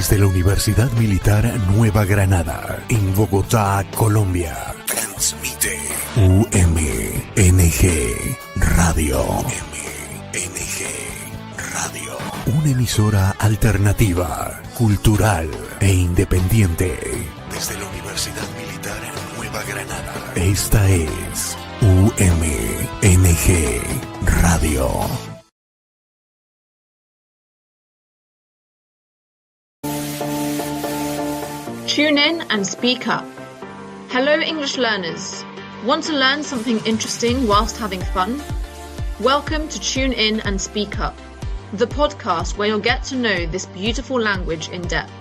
Desde la Universidad Militar Nueva Granada, en Bogotá, Colombia, transmite UMNG Radio. UMNG Radio. Una emisora alternativa, cultural e independiente. Desde la Universidad Militar Nueva Granada. Esta es UMNG Radio. Tune in and speak up. Hello, English learners. Want to learn something interesting whilst having fun? Welcome to Tune In and Speak Up, the podcast where you'll get to know this beautiful language in depth.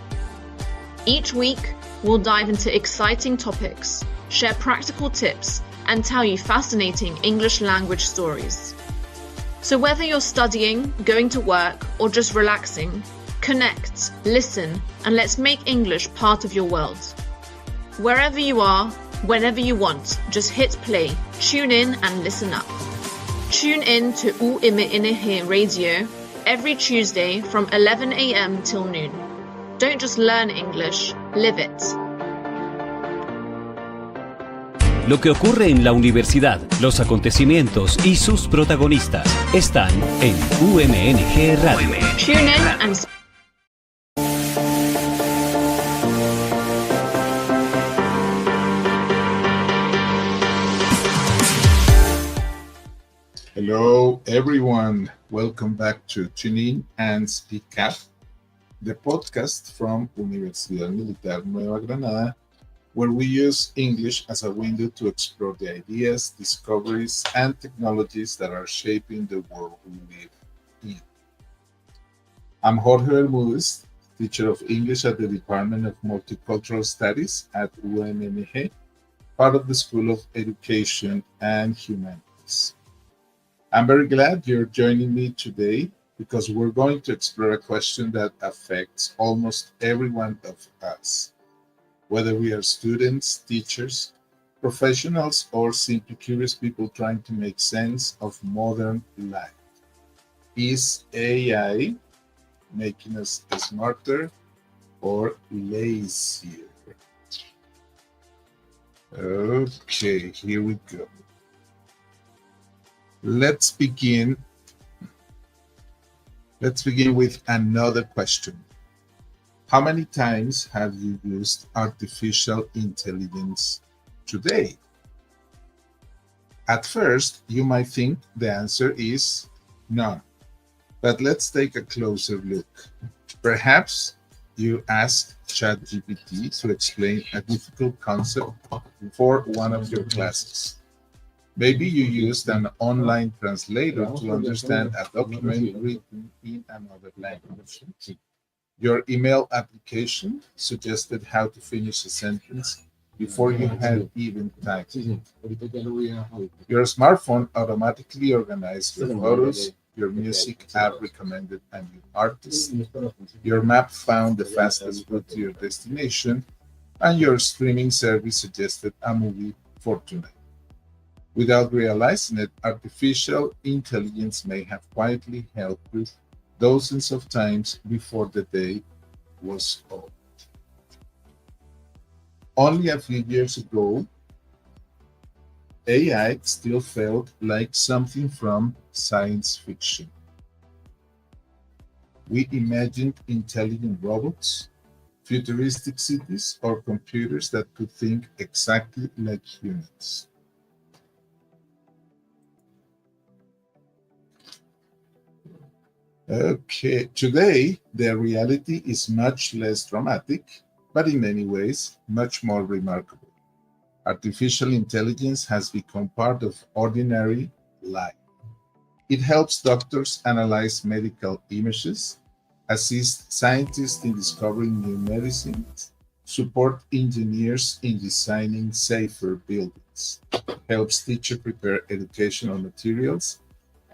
Each week, we'll dive into exciting topics, share practical tips, and tell you fascinating English language stories. So whether you're studying, going to work, or just relaxing, connect, listen, and let's make English part of your world. Wherever you are, whenever you want, just hit play, tune in and listen up. Tune in to UMNG Radio every Tuesday from 11 a.m. till noon. Don't just learn English, live it. Lo que ocurre en la universidad, los acontecimientos y sus protagonistas están en UMNG Radio. Tune in and Hello, everyone. Welcome back to Tune In and Speak Up, the podcast from Universidad Militar Nueva Granada, where we use English as a window to explore the ideas, discoveries, and technologies that are shaping the world we live in. I'm Jorge Bermudez, teacher of English at the Department of Multicultural Studies at UMNG, part of the School of Education and Humanities. I'm very glad you're joining me today because we're going to explore a question that affects almost every one of us, whether we are students, teachers, professionals, or simply curious people trying to make sense of modern life. Is AI making us smarter or lazier? Okay, here we go. Let's begin with another question. How many times have you used artificial intelligence today? At first, you might think the answer is none, but let's take a closer look. Perhaps you asked ChatGPT to explain a difficult concept for one of your classes. Maybe you used an online translator to understand a document written in another language. Your email application suggested how to finish a sentence before you had even typed it. Your smartphone automatically organized your photos, your music app recommended a new artist, your map found the fastest route to your destination, and your streaming service suggested a movie for tonight. Without realizing it, artificial intelligence may have quietly helped you dozens of times before the day was over. Only a few years ago, AI still felt like something from science fiction. We imagined intelligent robots, futuristic cities, or computers that could think exactly like humans. Okay, today the reality is much less dramatic, but in many ways much more remarkable. Artificial intelligence has become part of ordinary life. It helps doctors analyze medical images, assist scientists in discovering new medicines, support engineers in designing safer buildings, helps teachers prepare educational materials,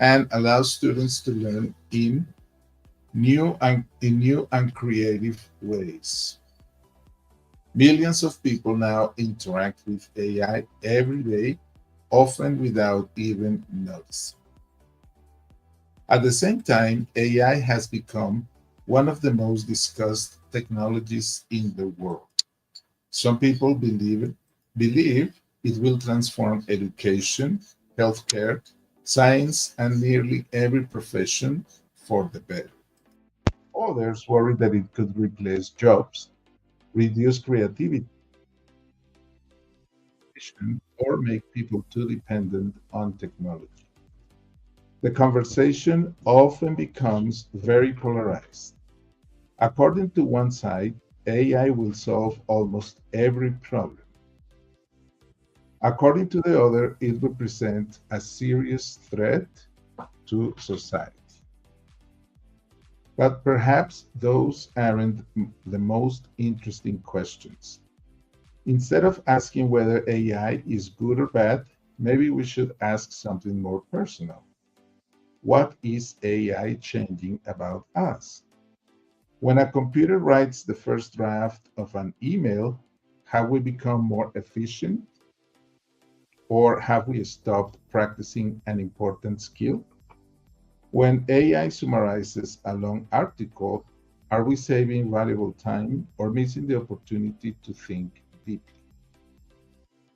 and allows students to learn in new and creative ways. Millions of people now interact with AI every day, often without even noticing. At the same time, AI has become one of the most discussed technologies in the world. Some people believe it will transform education, healthcare, science, and nearly every profession for the better. Others worry that it could replace jobs, reduce creativity, or make people too dependent on technology. The conversation often becomes very polarized. According to one side, AI will solve almost every problem. According to the other, it represents a serious threat to society. But perhaps those aren't the most interesting questions. Instead of asking whether AI is good or bad, maybe we should ask something more personal. What is AI changing about us? When a computer writes the first draft of an email, have we become more efficient or have we stopped practicing an important skill? When AI summarizes a long article, are we saving valuable time or missing the opportunity to think deeply?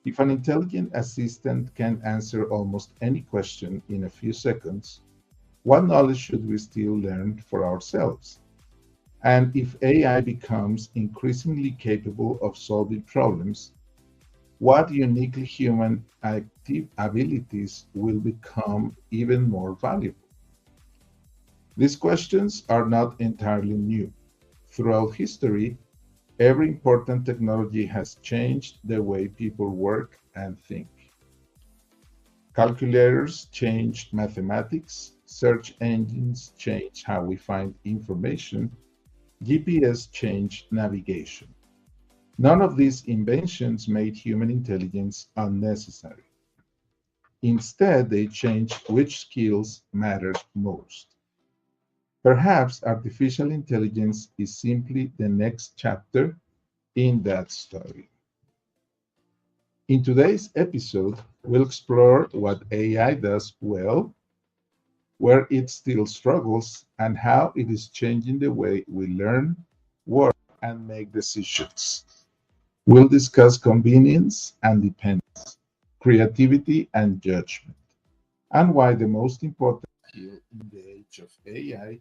If an intelligent assistant can answer almost any question in a few seconds, what knowledge should we still learn for ourselves? And if AI becomes increasingly capable of solving problems, what uniquely human active abilities will become even more valuable? These questions are not entirely new. Throughout history, every important technology has changed the way people work and think. Calculators changed mathematics, search engines changed how we find information, GPS changed navigation. None of these inventions made human intelligence unnecessary. Instead, they changed which skills mattered most. Perhaps artificial intelligence is simply the next chapter in that story. In today's episode, we'll explore what AI does well, where it still struggles, and how it is changing the way we learn, work, and make decisions. We'll discuss convenience and dependence, creativity and judgment, and why the most important skill in the age of AI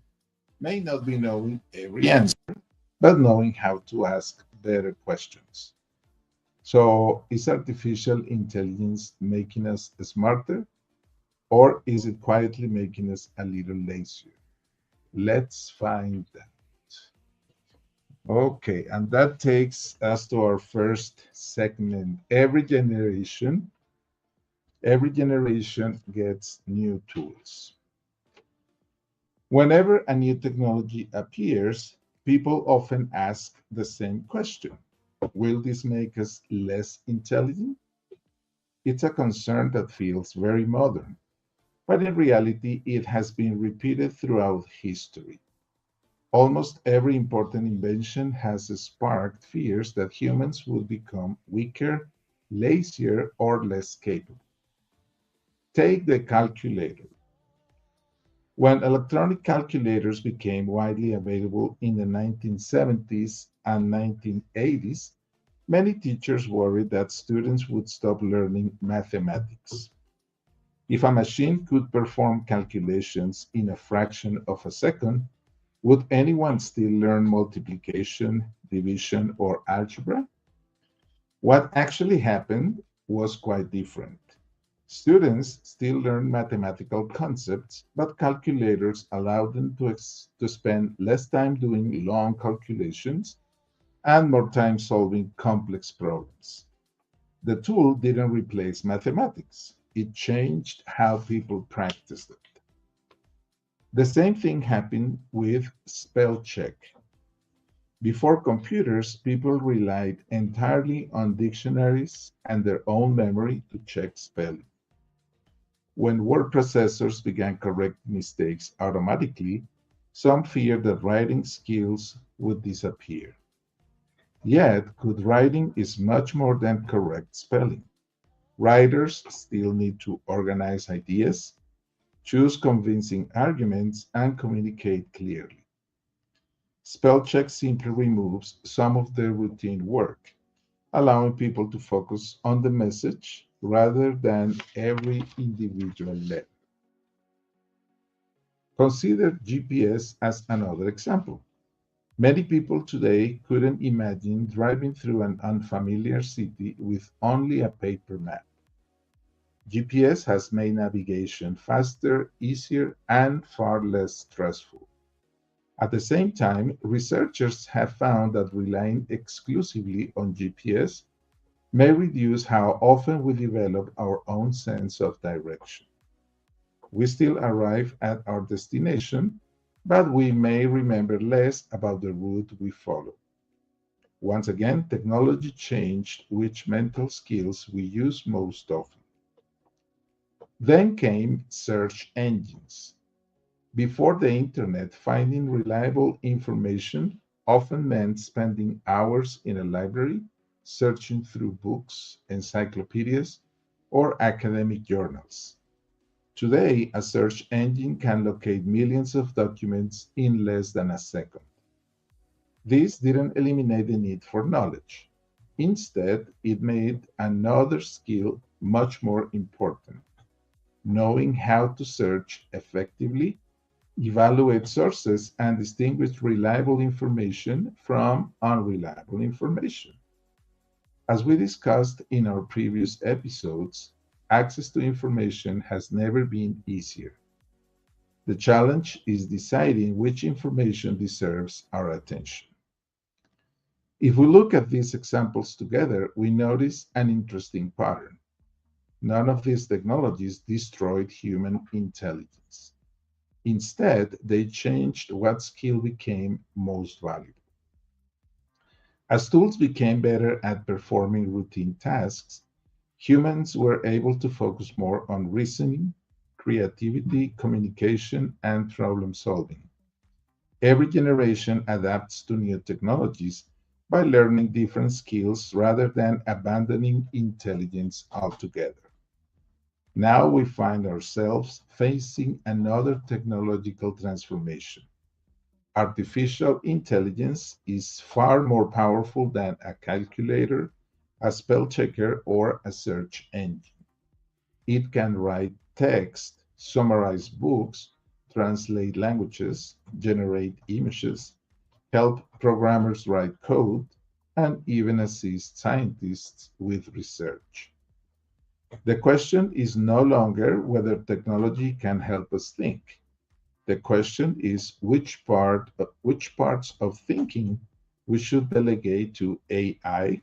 may not be knowing every answer, but knowing how to ask better questions. So, is artificial intelligence making us smarter, or is it quietly making us a little lazier? Let's find out. Okay, and that takes us to our first segment. Every generation gets new tools. Whenever a new technology appears, people often ask the same question. Will this make us less intelligent? It's a concern that feels very modern, but in reality, it has been repeated throughout history. Almost every important invention has sparked fears that humans would become weaker, lazier, or less capable. Take the calculator. When electronic calculators became widely available in the 1970s and 1980s, many teachers worried that students would stop learning mathematics. If a machine could perform calculations in a fraction of a second, would anyone still learn multiplication, division, or algebra? What actually happened was quite different. Students still learn mathematical concepts, but calculators allowed them to spend less time doing long calculations and more time solving complex problems. The tool didn't replace mathematics, it changed how people practiced it. The same thing happened with spell check. Before computers, people relied entirely on dictionaries and their own memory to check spelling. When word processors began correcting mistakes automatically, some feared that writing skills would disappear. Yet, good writing is much more than correct spelling. Writers still need to organize ideas, choose convincing arguments, and communicate clearly. Spell check simply removes some of the routine work, allowing people to focus on the message rather than every individual letter. Consider GPS as another example. Many people today couldn't imagine driving through an unfamiliar city with only a paper map. GPS has made navigation faster, easier, and far less stressful. At the same time, researchers have found that relying exclusively on GPS may reduce how often we develop our own sense of direction. We still arrive at our destination, but we may remember less about the route we follow. Once again, technology changed which mental skills we use most often. Then came search engines. Before the internet, finding reliable information often meant spending hours in a library searching through books, encyclopedias, or academic journals. Today, a search engine can locate millions of documents in less than a second. This didn't eliminate the need for knowledge. Instead, it made another skill much more important: knowing how to search effectively, evaluate sources, and distinguish reliable information from unreliable information. As we discussed in our previous episodes, access to information has never been easier. The challenge is deciding which information deserves our attention. If we look at these examples together, we notice an interesting pattern. None of these technologies destroyed human intelligence. Instead, they changed what skill became most valuable. As tools became better at performing routine tasks, humans were able to focus more on reasoning, creativity, communication, and problem solving. Every generation adapts to new technologies by learning different skills rather than abandoning intelligence altogether. Now we find ourselves facing another technological transformation. Artificial intelligence is far more powerful than a calculator, a spell checker, or a search engine. It can write text, summarize books, translate languages, generate images, help programmers write code, and even assist scientists with research. The question is no longer whether technology can help us think. The question is which parts of thinking we should delegate to AI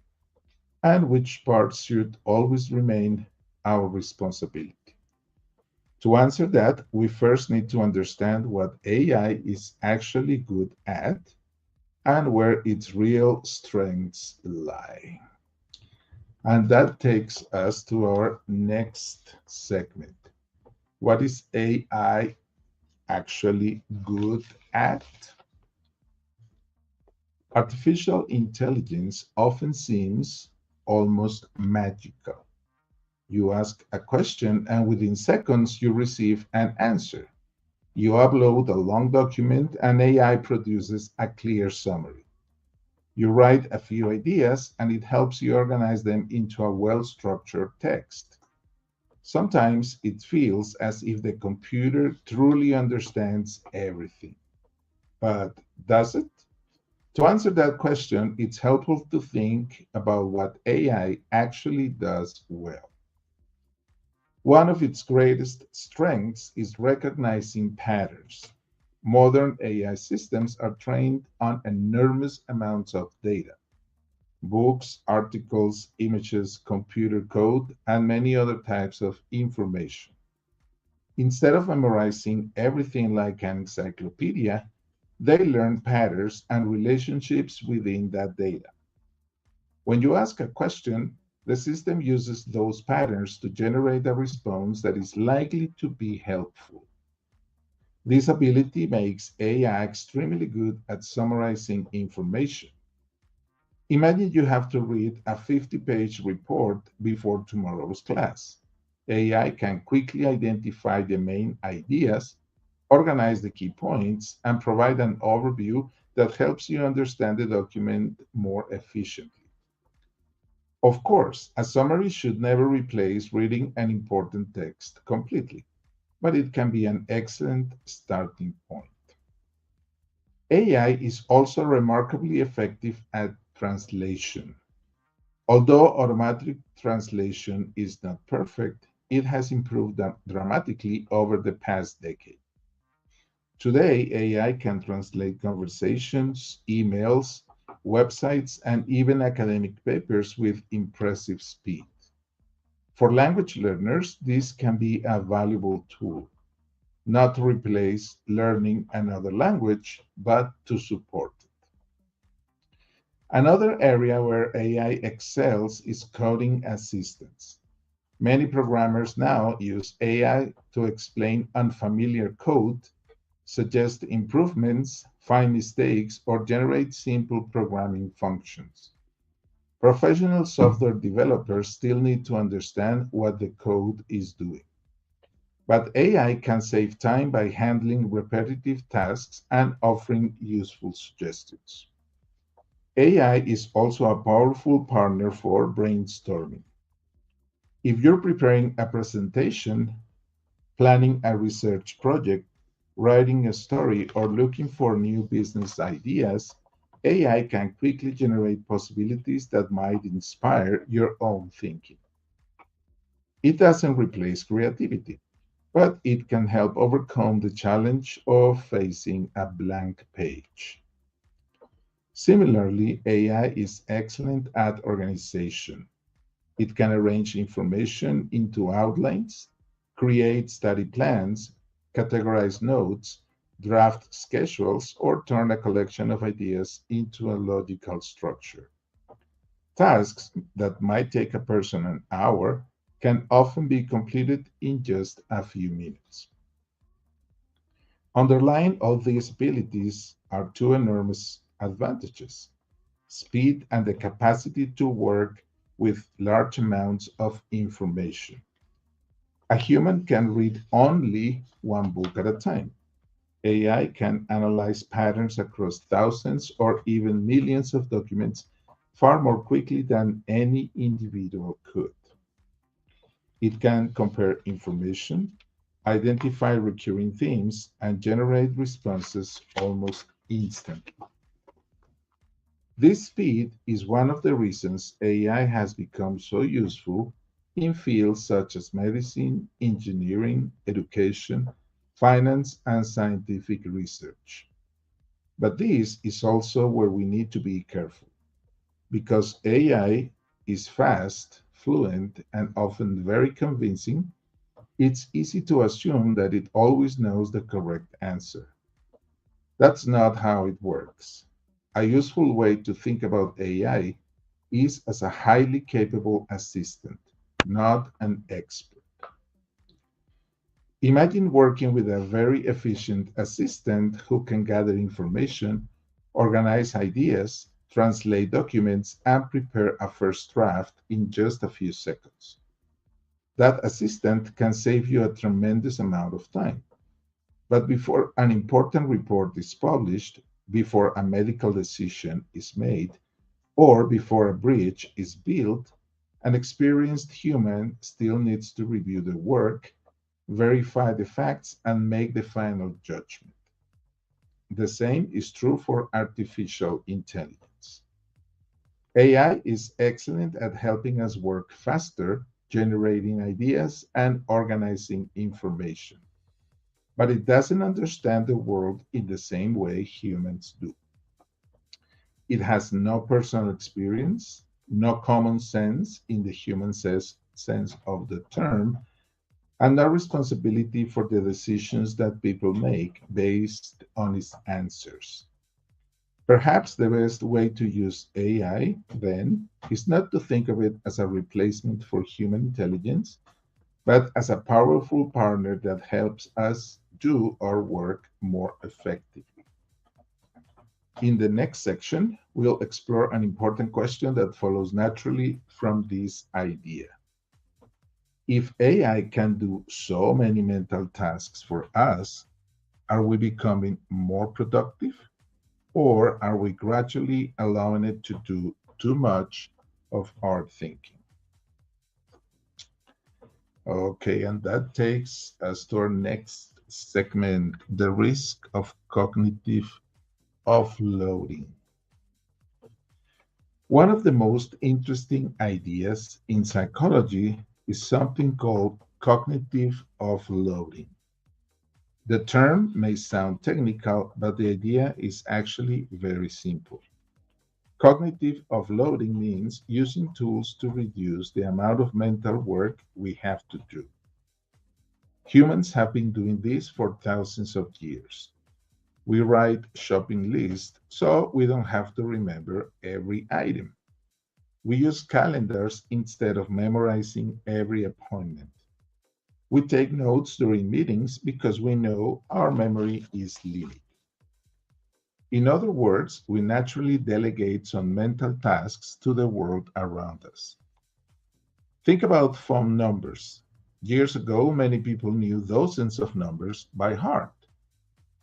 and which parts should always remain our responsibility. To answer that, we first need to understand what AI is actually good at and where its real strengths lie. And that takes us to our next segment. What is AI actually good at? Artificial intelligence often seems almost magical. You ask a question, and within seconds, you receive an answer. You upload a long document, and AI produces a clear summary. You write a few ideas, and it helps you organize them into a well-structured text. Sometimes it feels as if the computer truly understands everything. But does it? To answer that question, it's helpful to think about what AI actually does well. One of its greatest strengths is recognizing patterns. Modern AI systems are trained on enormous amounts of data: books, articles, images, computer code, and many other types of information. Instead of memorizing everything like an encyclopedia, they learn patterns and relationships within that data. When you ask a question, the system uses those patterns to generate a response that is likely to be helpful. This ability makes AI extremely good at summarizing information. Imagine you have to read a 50-page report before tomorrow's class. AI can quickly identify the main ideas, organize the key points, and provide an overview that helps you understand the document more efficiently. Of course, a summary should never replace reading an important text completely, but it can be an excellent starting point. AI is also remarkably effective at translation. Although automatic translation is not perfect, it has improved dramatically over the past decade. Today, AI can translate conversations, emails, websites, and even academic papers with impressive speed. For language learners, this can be a valuable tool, not to replace learning another language, but to support it. Another area where AI excels is coding assistance. Many programmers now use AI to explain unfamiliar code, suggest improvements, find mistakes, or generate simple programming functions. Professional software developers still need to understand what the code is doing. But AI can save time by handling repetitive tasks and offering useful suggestions. AI is also a powerful partner for brainstorming. If you're preparing a presentation, planning a research project, writing a story, or looking for new business ideas, AI can quickly generate possibilities that might inspire your own thinking. It doesn't replace creativity, but it can help overcome the challenge of facing a blank page. Similarly, AI is excellent at organization. It can arrange information into outlines, create study plans, categorize notes, draft schedules, or turn a collection of ideas into a logical structure. Tasks that might take a person an hour can often be completed in just a few minutes. Underlying all these abilities are two enormous advantages: speed and the capacity to work with large amounts of information. A human can read only one book at a time. AI can analyze patterns across thousands or even millions of documents far more quickly than any individual could. It can compare information, identify recurring themes, and generate responses almost instantly. This speed is one of the reasons AI has become so useful in fields such as medicine, engineering, education, finance, and scientific research. But this is also where we need to be careful. Because AI is fast, fluent, and often very convincing, it's easy to assume that it always knows the correct answer. That's not how it works. A useful way to think about AI is as a highly capable assistant, not an expert. Imagine working with a very efficient assistant who can gather information, organize ideas, translate documents, and prepare a first draft in just a few seconds. That assistant can save you a tremendous amount of time. But before an important report is published, before a medical decision is made, or before a bridge is built, an experienced human still needs to review the work, verify the facts, and make the final judgment. The same is true for artificial intelligence. AI is excellent at helping us work faster, generating ideas, and organizing information. But it doesn't understand the world in the same way humans do. It has no personal experience, no common sense in the human sense of the term, and no responsibility for the decisions that people make based on its answers. Perhaps the best way to use AI, then, is not to think of it as a replacement for human intelligence, but as a powerful partner that helps us do our work more effectively. In the next section, we'll explore an important question that follows naturally from this idea. If AI can do so many mental tasks for us, Are we becoming more productive, or are we gradually allowing it to do too much of our thinking? Okay, and that takes us to our next segment, the risk of cognitive offloading. One of the most interesting ideas in psychology is something called cognitive offloading. The term may sound technical, but the idea is actually very simple. Cognitive offloading means using tools to reduce the amount of mental work we have to do. Humans have been doing this for thousands of years. We write shopping lists so we don't have to remember every item. We use calendars instead of memorizing every appointment. We take notes during meetings because we know our memory is limited. In other words, we naturally delegate some mental tasks to the world around us. Think about phone numbers. Years ago, many people knew dozens of numbers by heart.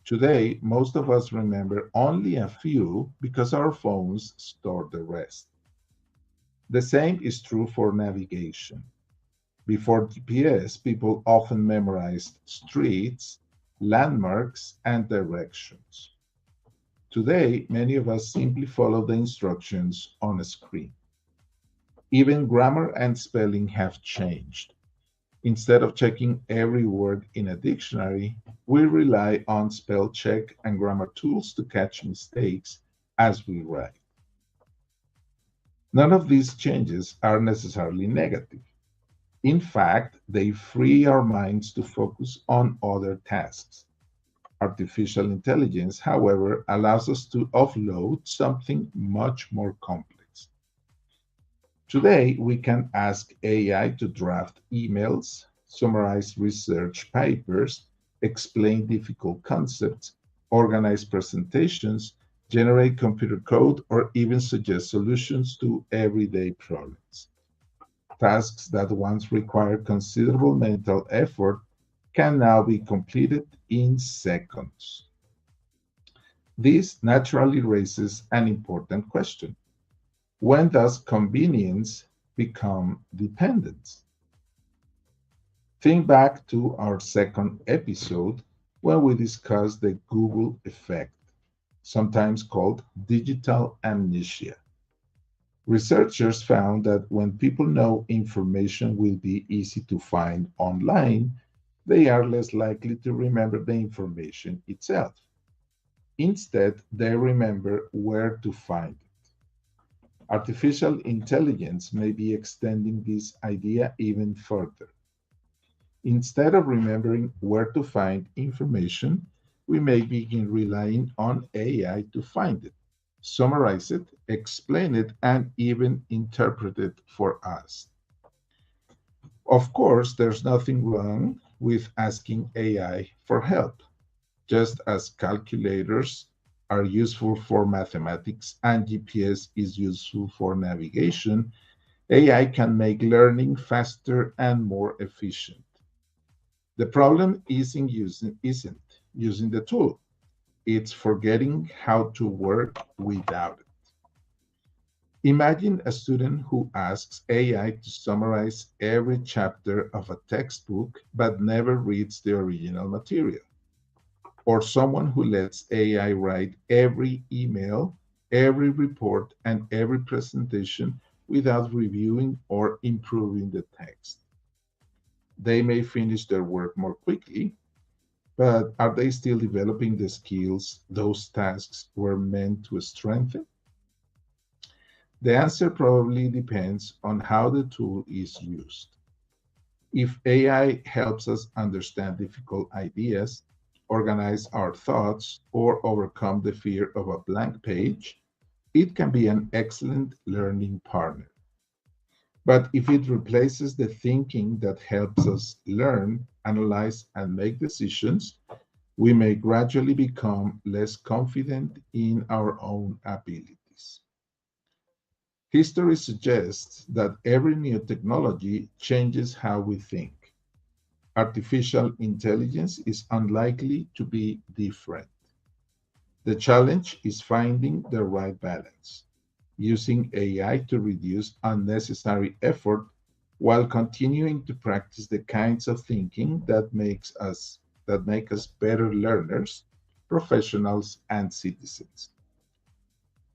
Today, most of us remember only a few because our phones store the rest. The same is true for navigation. Before GPS, people often memorized streets, landmarks, and directions. Today, many of us simply follow the instructions on a screen. Even grammar and spelling have changed. Instead of checking every word in a dictionary, we rely on spell check and grammar tools to catch mistakes as we write. None of these changes are necessarily negative. In fact, they free our minds to focus on other tasks. Artificial intelligence, however, allows us to offload something much more complex. Today, we can ask AI to draft emails, summarize research papers, explain difficult concepts, organize presentations, generate computer code, or even suggest solutions to everyday problems. Tasks that once required considerable mental effort can now be completed in seconds. This naturally raises an important question. When does convenience become dependence? Think back to our second episode when we discussed the Google effect, sometimes called digital amnesia. Researchers found that when people know information will be easy to find online, they are less likely to remember the information itself. Instead, they remember where to find it. Artificial intelligence may be extending this idea even further. Instead of remembering where to find information, we may begin relying on AI to find it, summarize it, explain it, and even interpret it for us. Of course, there's nothing wrong with asking AI for help. Just as calculators are useful for mathematics and GPS is useful for navigation, AI can make learning faster and more efficient. The problem isn't using the tool. It's forgetting how to work without it. Imagine a student who asks AI to summarize every chapter of a textbook but never reads the original material, or someone who lets AI write every email, every report, and every presentation without reviewing or improving the text. They may finish their work more quickly, but are they still developing the skills those tasks were meant to strengthen? The answer probably depends on how the tool is used. If AI helps us understand difficult ideas, organize our thoughts, or overcome the fear of a blank page, it can be an excellent learning partner. But if it replaces the thinking that helps us learn, analyze, and make decisions, we may gradually become less confident in our own abilities. History suggests that every new technology changes how we think. Artificial intelligence is unlikely to be different. The challenge is finding the right balance, using AI to reduce unnecessary effort while continuing to practice the kinds of thinking that make us better learners, professionals, and citizens.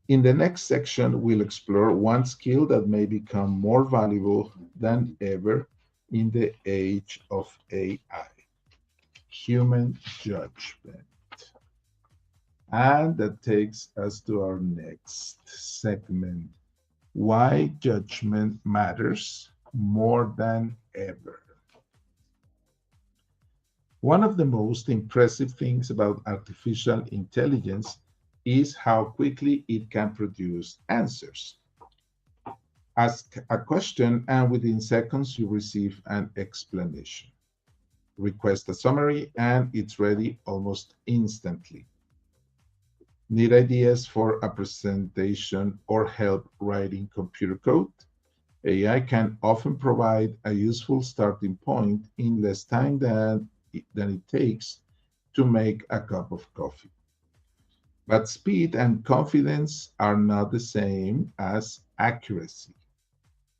In the next section, we'll explore one skill that may become more valuable than ever in the age of AI: human judgment. And that takes us to our next segment: why judgment matters more than ever. One of the most impressive things about artificial intelligence is how quickly it can produce answers. Ask a question, and within seconds, you receive an explanation. Request a summary, and it's ready almost instantly. Need ideas for a presentation or help writing computer code? AI can often provide a useful starting point in less time than it takes to make a cup of coffee. But speed and confidence are not the same as accuracy.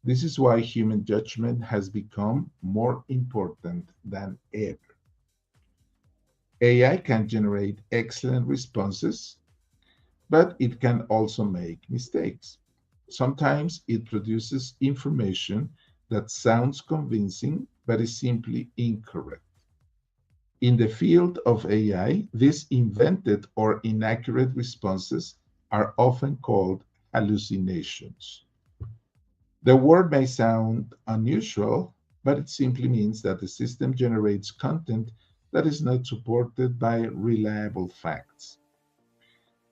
This is why human judgment has become more important than ever. AI can generate excellent responses, but it can also make mistakes. Sometimes it produces information that sounds convincing but is simply incorrect. In the field of AI, these invented or inaccurate responses are often called hallucinations. The word may sound unusual, but it simply means that the system generates content that is not supported by reliable facts.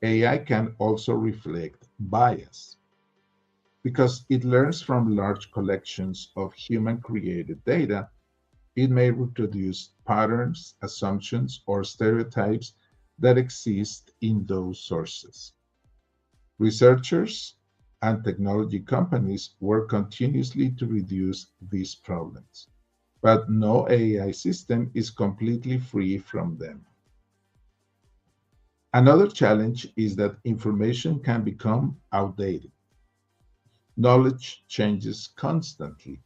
AI can also reflect bias. Because it learns from large collections of human created data, it may reproduce patterns, assumptions, or stereotypes that exist in those sources. Researchers and technology companies work continuously to reduce these problems, but no AI system is completely free from them. Another challenge is that information can become outdated. Knowledge changes constantly.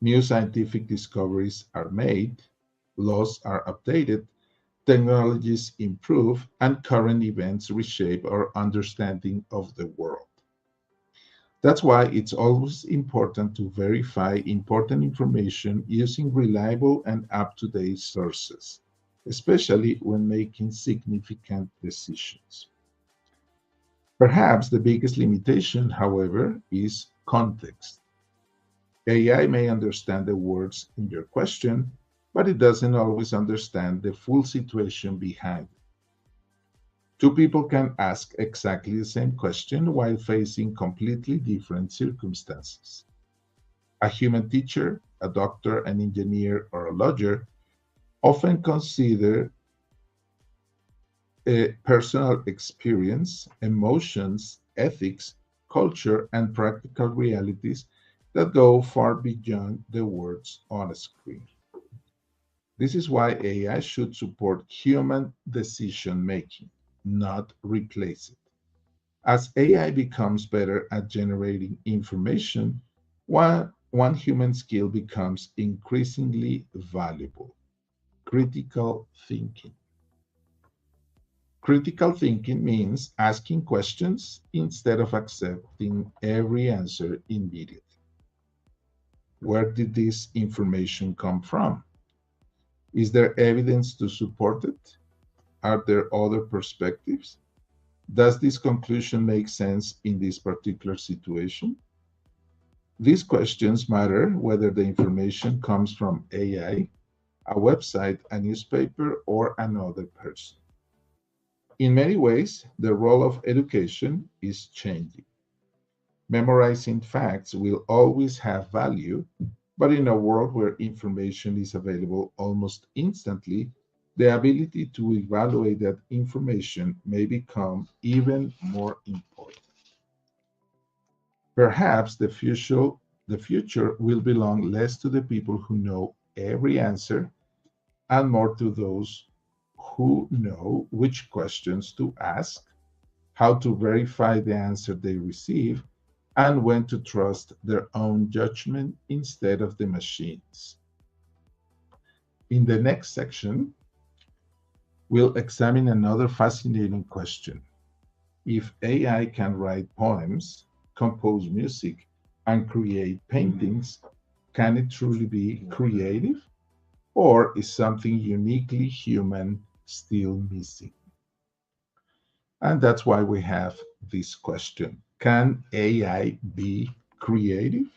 New scientific discoveries are made, laws are updated, technologies improve, and current events reshape our understanding of the world. That's why it's always important to verify important information using reliable and up-to-date sources, especially when making significant decisions. Perhaps the biggest limitation, however, is context. AI may understand the words in your question, but it doesn't always understand the full situation behind it. Two people can ask exactly the same question while facing completely different circumstances. A human teacher, a doctor, an engineer, or a lawyer often consider personal experience, emotions, ethics, culture, and practical realities that go far beyond the words on a screen. This is why AI should support human decision making, not replace it. As AI becomes better at generating information, one human skill becomes increasingly valuable: critical thinking. Critical thinking means asking questions instead of accepting every answer immediately. Where did this information come from? Is there evidence to support it? Are there other perspectives? Does this conclusion make sense in this particular situation? These questions matter whether the information comes from AI, a website, a newspaper, or another person. In many ways, the role of education is changing. Memorizing facts will always have value, but in a world where information is available almost instantly, the ability to evaluate that information may become even more important. Perhaps the future will belong less to the people who know every answer, and more to those who know which questions to ask, how to verify the answer they receive, and when to trust their own judgment instead of the machines. In the next section, we'll examine another fascinating question. If AI can write poems, compose music, and create paintings, can it truly be creative? Or is something uniquely human still missing? And that's why we have this question. Can AI be creative?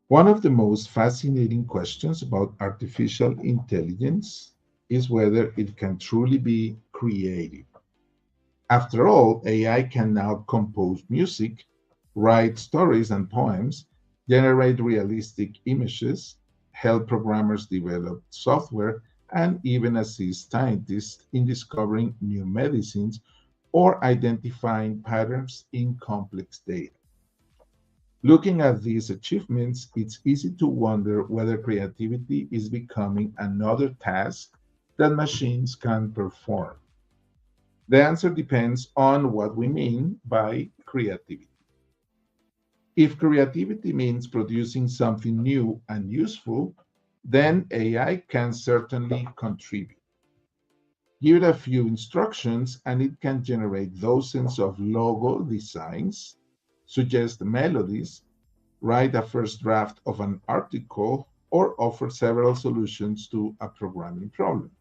One of the most fascinating questions about artificial intelligence is whether it can truly be creative. After all, AI can now compose music, write stories and poems, generate realistic images, help programmers develop software, and even assist scientists in discovering new medicines or identifying patterns in complex data. Looking at these achievements, it's easy to wonder whether creativity is becoming another task that machines can perform. The answer depends on what we mean by creativity. If creativity means producing something new and useful, then AI can certainly contribute. Give it a few instructions and it can generate dozens of logo designs, suggest melodies, write a first draft of an article, or offer several solutions to a programming problem.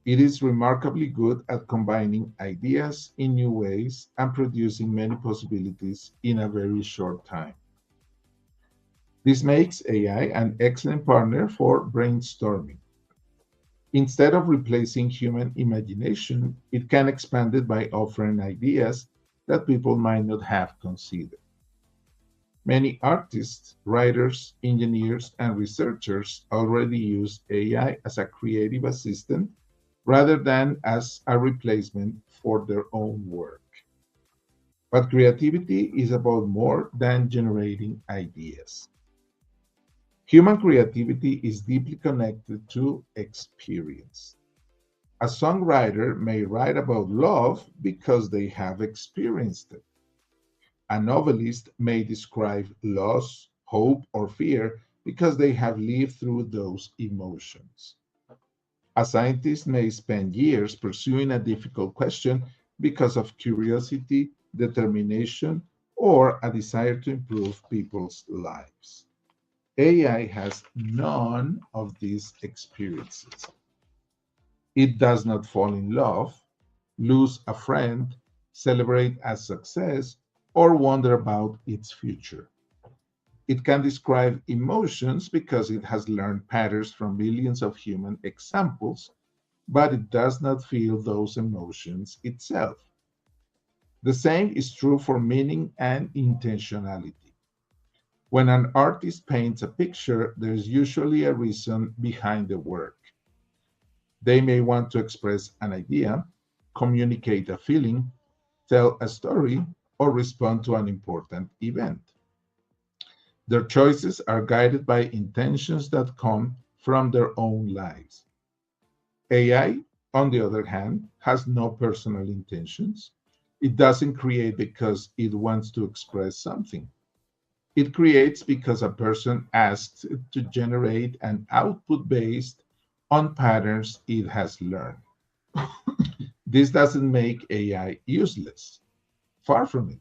It is remarkably good at combining ideas in new ways and producing many possibilities in a very short time. This makes AI an excellent partner for brainstorming. Instead of replacing human imagination, it can expand it by offering ideas that people might not have considered. Many artists, writers, engineers, and researchers already use AI as a creative assistant rather than as a replacement for their own work. But creativity is about more than generating ideas. Human creativity is deeply connected to experience. A songwriter may write about love because they have experienced it. A novelist may describe loss, hope, or fear because they have lived through those emotions. A scientist may spend years pursuing a difficult question because of curiosity, determination, or a desire to improve people's lives. AI has none of these experiences. It does not fall in love, lose a friend, celebrate a success, or wonder about its future. It can describe emotions because it has learned patterns from millions of human examples, but it does not feel those emotions itself. The same is true for meaning and intentionality. When an artist paints a picture, there's usually a reason behind the work. They may want to express an idea, communicate a feeling, tell a story, or respond to an important event. Their choices are guided by intentions that come from their own lives. AI, on the other hand, has no personal intentions. It doesn't create because it wants to express something. It creates because a person asks it to generate an output based on patterns it has learned. This doesn't make AI useless. Far from it.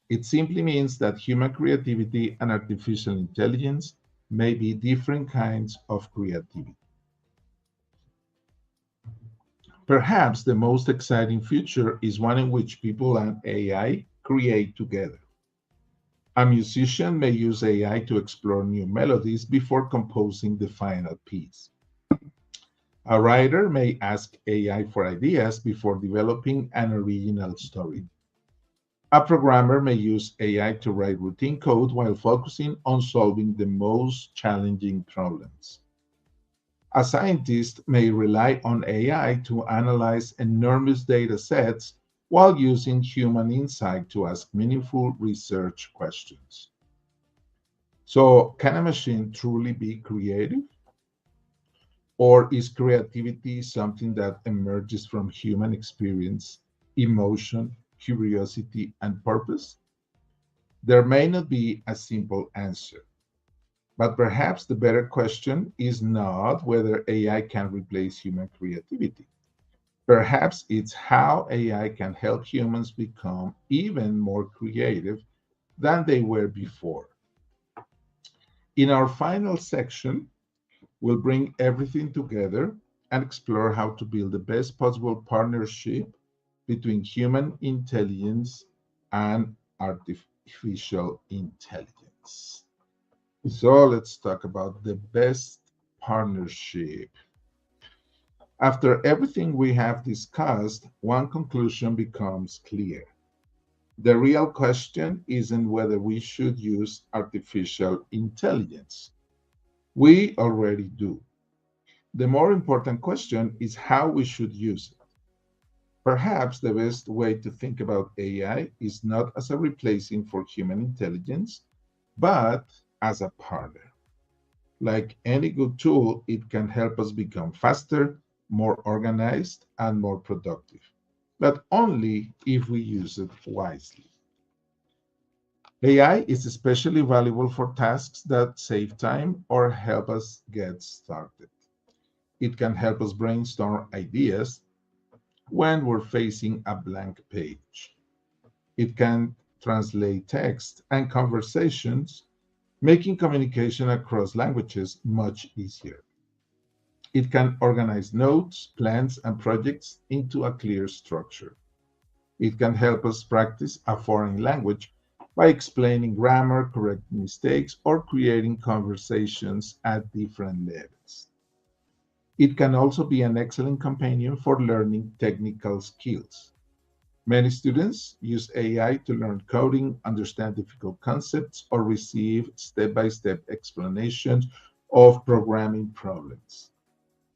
It simply means that human creativity and artificial intelligence may be different kinds of creativity. Perhaps the most exciting future is one in which people and AI create together. A musician may use AI to explore new melodies before composing the final piece. A writer may ask AI for ideas before developing an original story. A programmer may use AI to write routine code while focusing on solving the most challenging problems. A scientist may rely on AI to analyze enormous data sets while using human insight to ask meaningful research questions. So, can a machine truly be creative? Or is creativity something that emerges from human experience, emotion, curiosity, and purpose? There may not be a simple answer, but perhaps the better question is not whether AI can replace human creativity. Perhaps it's how AI can help humans become even more creative than they were before. In our final section, we'll bring everything together and explore how to build the best possible partnership between human intelligence and artificial intelligence. So let's talk about the best partnership. After everything we have discussed, one conclusion becomes clear. The real question isn't whether we should use artificial intelligence. We already do. The more important question is how we should use it. Perhaps the best way to think about AI is not as a replacement for human intelligence, but as a partner. Like any good tool, it can help us become faster, more organized, and more productive, but only if we use it wisely. AI is especially valuable for tasks that save time or help us get started. It can help us brainstorm ideas when we're facing a blank page. It can translate text and conversations, making communication across languages much easier. It can organize notes, plans, and projects into a clear structure. It can help us practice a foreign language by explaining grammar, correcting mistakes, or creating conversations at different levels. It can also be an excellent companion for learning technical skills. Many students use AI to learn coding, understand difficult concepts, or receive step by step explanations of programming problems.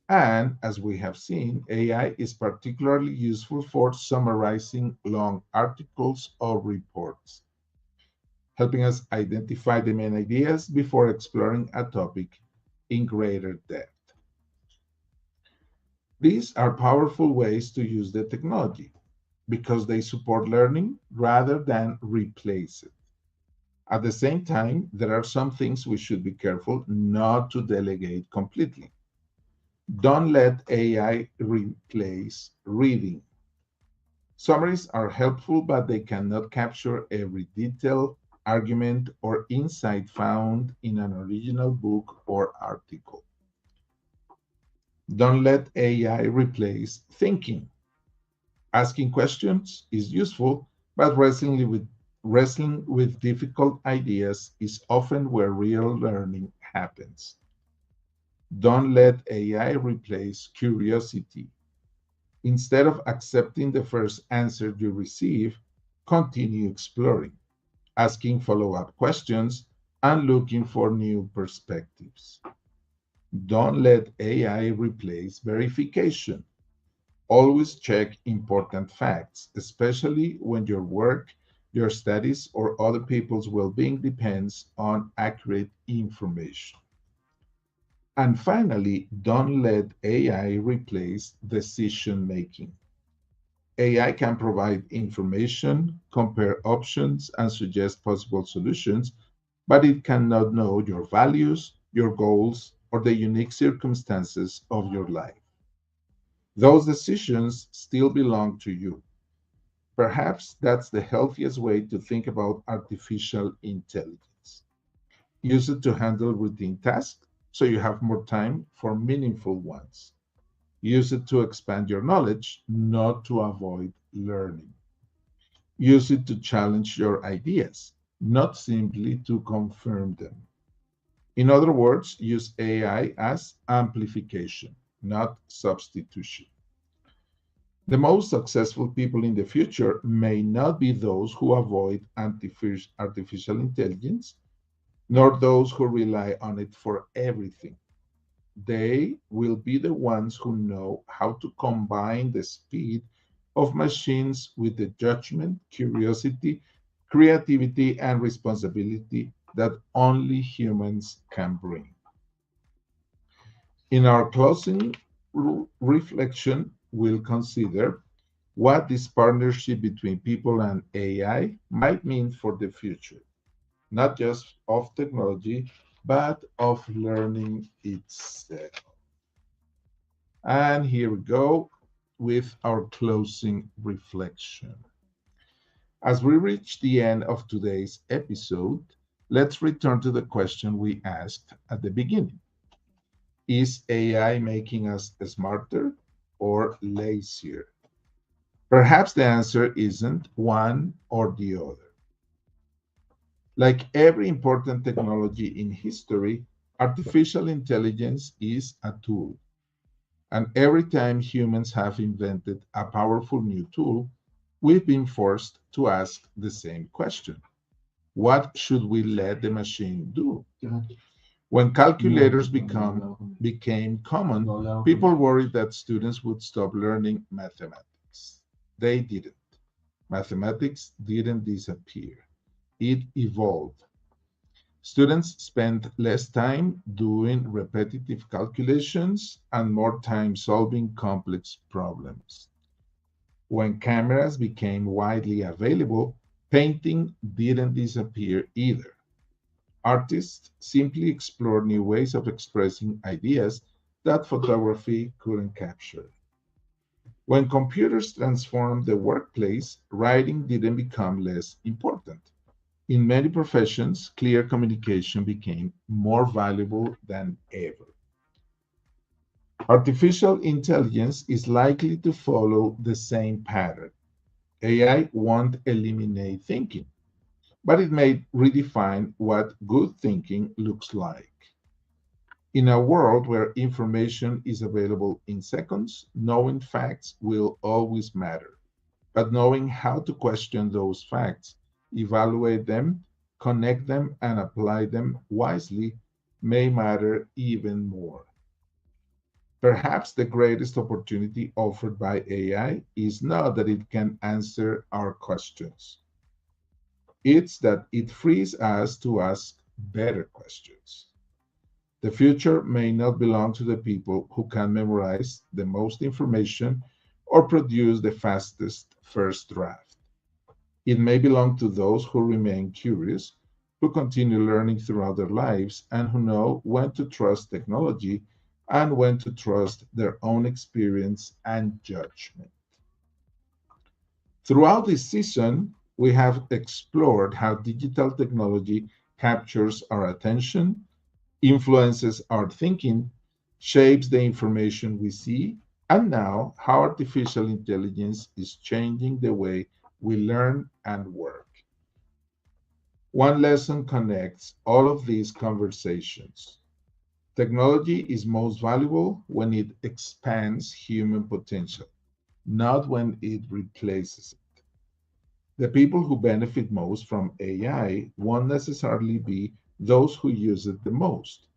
And as we have seen, AI is particularly useful for summarizing long articles or reports, helping us identify the main ideas before exploring a topic in greater depth. These are powerful ways to use the technology because they support learning rather than replace it. At the same time, there are some things we should be careful not to delegate completely. Don't let AI replace reading. Summaries are helpful, but they cannot capture every detail, argument, or insight found in an original book or article. Don't let AI replace thinking. Asking questions is useful, but wrestling with difficult ideas is often where real learning happens. Don't let AI replace curiosity. Instead of accepting the first answer you receive, continue exploring, asking follow up questions, and looking for new perspectives. Don't let AI replace verification. Always check important facts, especially when your work, your studies, or other people's well being depends on accurate information. And finally, don't let AI replace decision making. AI can provide information, compare options, and suggest possible solutions, but it cannot know your values, your goals, or the unique circumstances of your life. Those decisions still belong to you. Perhaps that's the healthiest way to think about artificial intelligence. Use it to handle routine tasks so you have more time for meaningful ones. Use it to expand your knowledge, not to avoid learning. Use it to challenge your ideas, not simply to confirm them. In other words, use AI as amplification, not substitution. The most successful people in the future may not be those who avoid artificial intelligence, nor those who rely on it for everything. They will be the ones who know how to combine the speed of machines with the judgment, curiosity, creativity, and responsibility that only humans can bring. In our closing reflection, we'll consider what this partnership between people and AI might mean for the future, not just of technology, but of learning itself. And here we go with our closing reflection. As we reach the end of today's episode, let's return to the question we asked at the beginning. Is AI making us smarter or lazier? Perhaps the answer isn't one or the other. Like every important technology in history, artificial intelligence is a tool. And every time humans have invented a powerful new tool, we've been forced to ask the same question. What should we let the machine do? When calculators became common, people worried that students would stop learning mathematics. They didn't. Mathematics didn't disappear. It evolved. Students spent less time doing repetitive calculations and more time solving complex problems. When cameras became widely available, painting didn't disappear either. Artists simply explored new ways of expressing ideas that photography couldn't capture. When computers transformed the workplace, writing didn't become less important. In many professions, clear communication became more valuable than ever. Artificial intelligence is likely to follow the same pattern. AI won't eliminate thinking, but it may redefine what good thinking looks like. In a world where information is available in seconds, knowing facts will always matter. But knowing how to question those facts, evaluate them, connect them, and apply them wisely may matter even more. Perhaps the greatest opportunity offered by AI is not that it can answer our questions. It's that it frees us to ask better questions. The future may not belong to the people who can memorize the most information or produce the fastest first draft. It may belong to those who remain curious, who continue learning throughout their lives, and who know when to trust technology and when to trust their own experience and judgment. Throughout this season, we have explored how digital technology captures our attention, influences our thinking, shapes the information we see, and now how artificial intelligence is changing the way we learn and work. One lesson connects all of these conversations. Technology is most valuable when it expands human potential, not when it replaces it. The people who benefit most from AI won't necessarily be those who use it the most.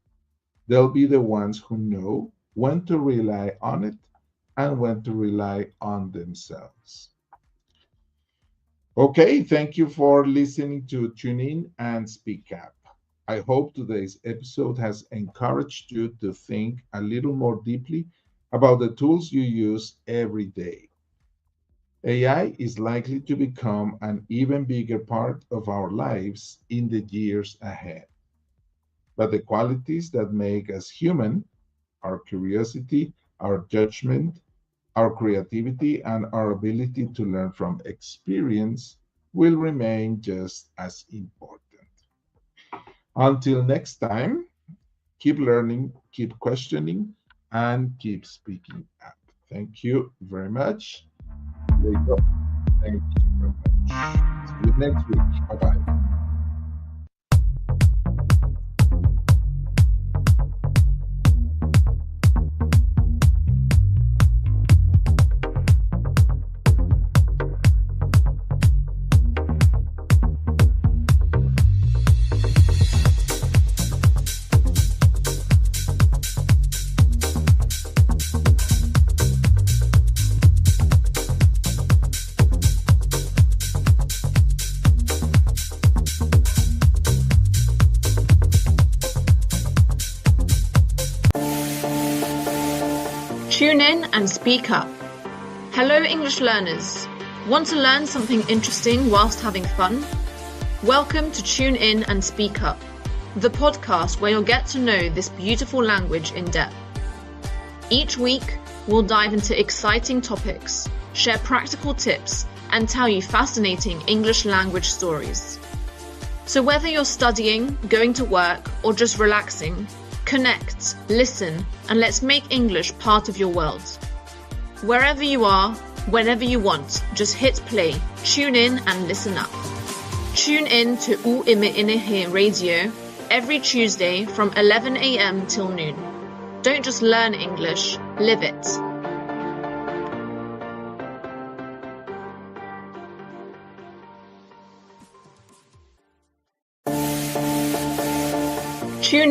They'll be the ones who know when to rely on it and when to rely on themselves. Okay, thank you for listening to Tune In and Speak Up. I hope today's episode has encouraged you to think a little more deeply about the tools you use every day. AI is likely to become an even bigger part of our lives in the years ahead. But the qualities that make us human, our curiosity, our judgment, our creativity, and our ability to learn from experience will remain just as important. Until next time, keep learning, keep questioning, and keep speaking up. Thank you very much. Later. Thank you very much. See you next week. Bye-bye. Tune in and speak up. Hello, English learners. Want to learn something interesting whilst having fun? Welcome to Tune In and Speak Up, the podcast where you'll get to know this beautiful language in depth. Each week, we'll dive into exciting topics, share practical tips, and tell you fascinating English language stories. So whether you're studying, going to work, or just relaxing, connect, listen, and let's make English part of your world. Wherever you are, whenever you want, just hit play, tune in and listen up. Tune in to U18 Radio every Tuesday from 11 a.m. till noon. Don't just learn English, live it. Tune in.